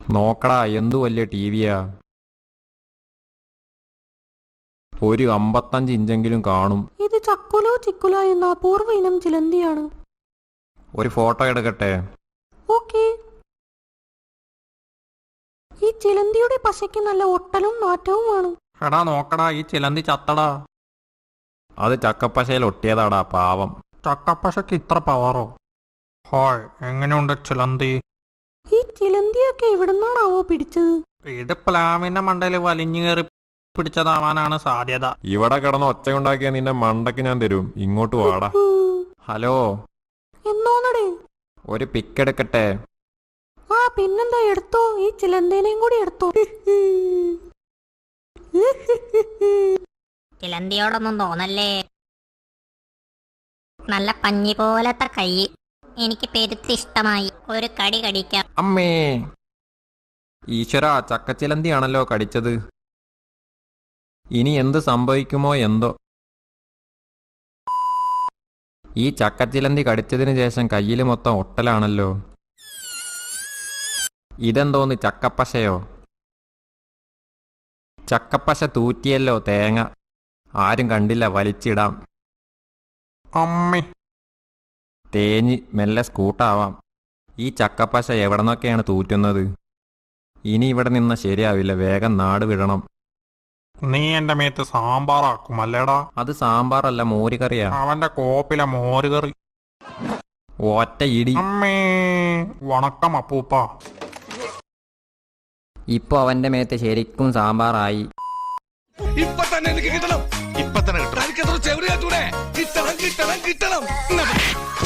നോക്കടാ, എന്തു വലിയ ടിവിയാ. ഒരു 55 ഇഞ്ചെങ്കിലും കാണും. ഇത് ചക്കുലോ ചിക്കുല എന്ന അപൂർവ ഇനം ചിലന്തിയാണ്. ഒരു ഫോട്ടോ എടുക്കട്ടെ? ഓക്കേ. ഈ ചിലന്തിയുടെ പശയ്ക്ക് നല്ല ഒട്ടലും നാറ്റവുമാണ്. എടാ നോക്കടാ, ഈ ചിലന്തി ചത്തടാ. അത് ചക്കപ്പശയിൽ ഒട്ടിയതാടാ, പാവം. ചക്കപ്പശക്ക് ഇത്ര പവറോ? ഹായ്, എങ്ങനെയുണ്ട് ചിലന്തി? ഈ ചിലന്തിയൊക്കെ എവിടുന്നാണാവോ പിടിച്ചത്? ഇത് പ്ലാവിന്റെ മണ്ടയിൽ വലിഞ്ഞു കയറി പിടിച്ചതാവാനാണ് സാധ്യത. ഇവിടെ കിടന്ന് ഒച്ചയുണ്ടാക്കിയ നിന്റെ മണ്ടയ്ക്ക് ഞാൻ തരും. ഇങ്ങോട്ട് വാടാ. ഹലോ, എന്നോന്നടേ. ഒരു പിക്ക് എടുക്കട്ടെ? ആ പിന്നെന്താ, എടുത്തോ. ഈ ചിലന്തേനേം കൂടി എടുത്തോ. ചിലന്തിയോടൊന്നും തോന്നല്ലേ. നല്ല പഞ്ഞി പോലത്തെ കൈ. എനിക്ക് പെരുത്ത് ഇഷ്ടമായി. ഒരു കടി കടിക്കാം. അമ്മേ, ഈശ്വര, ചക്കച്ചിലന്തിയാണല്ലോ കടിച്ചത്. ഇനി എന്ത് സംഭവിക്കുമോ എന്തോ. ഈ ചക്കച്ചിലന്തി കടിച്ചതിന് ശേഷം കയ്യിൽ മൊത്തം ഒട്ടലാണല്ലോ. ഇതെന്തോന്ന്, ചക്കപ്പശയോ? ചക്കപ്പശ തൂറ്റിയല്ലോ തേങ്ങ. ആരും കണ്ടില്ല, വലിച്ചിടാം. അമ്മേ, തേഞ്ഞ് മെല്ലെ സ്കൂട്ടാവാം. ഈ ചക്കപ്പശ എവിടെന്നൊക്കെയാണ് തൂറ്റുന്നത്? ഇനി ഇവിടെ നിന്ന് ശരിയാവില്ല, വേഗം നാട് വിടണം. നീ എന്റെ മേത്ത് സാമ്പാറാക്കും അല്ലേടാ? അത് സാമ്പാറല്ല, മോരുകറിയാ. അവന്റെ കോപ്പിലെ മോരുകറി. ഒറ്റ ഇടി. അമ്മേ, വണക്കം അപ്പൂപ്പ. ഇപ്പൊ അവന്റെ മേത്ത് ശരിക്കും സാമ്പാറായി. ഇപ്പൊ തന്നെ എനിക്ക് കിട്ടണം. ഇപ്പൊ തന്നെ കിട്ടണം. കിട്ടണം കിട്ടണം കിട്ടണം.